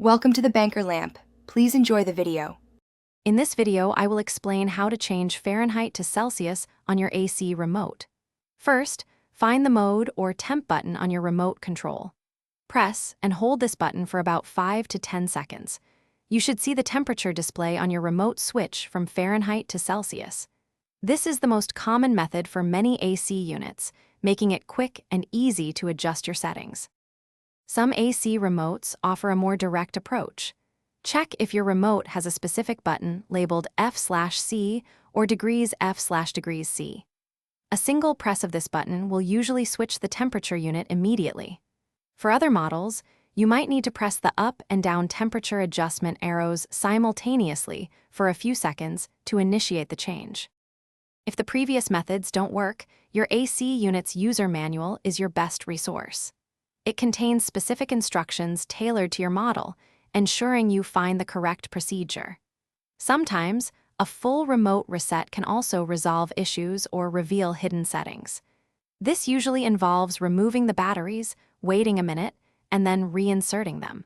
Welcome to the Banker Lamp. Please enjoy the video. In this video, I will explain how to change Fahrenheit to Celsius on your AC remote. First, find the mode or temp button on your remote control. Press and hold this button for about 5 to 10 seconds. You should see the temperature display on your remote switch from Fahrenheit to Celsius. This is the most common method for many AC units, making it quick and easy to adjust your settings. Some AC remotes offer a more direct approach. Check if your remote has a specific button labeled F/C or degrees F/degrees C. A single press of this button will usually switch the temperature unit immediately. For other models, you might need to press the up and down temperature adjustment arrows simultaneously for a few seconds to initiate the change. If the previous methods don't work, your AC unit's user manual is your best resource. It contains specific instructions tailored to your model, ensuring you find the correct procedure. Sometimes, a full remote reset can also resolve issues or reveal hidden settings. This usually involves removing the batteries, waiting a minute, and then reinserting them.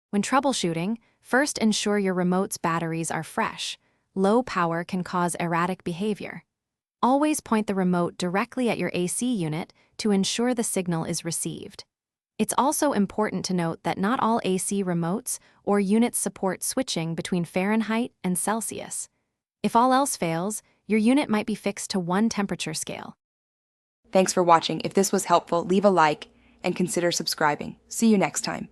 When troubleshooting, first ensure your remote's batteries are fresh. Low power can cause erratic behavior. Always point the remote directly at your AC unit to ensure the signal is received. It's also important to note that not all AC remotes or units support switching between Fahrenheit and Celsius. If all else fails, your unit might be fixed to one temperature scale. Thanks for watching. If this was helpful, leave a like and consider subscribing. See you next time.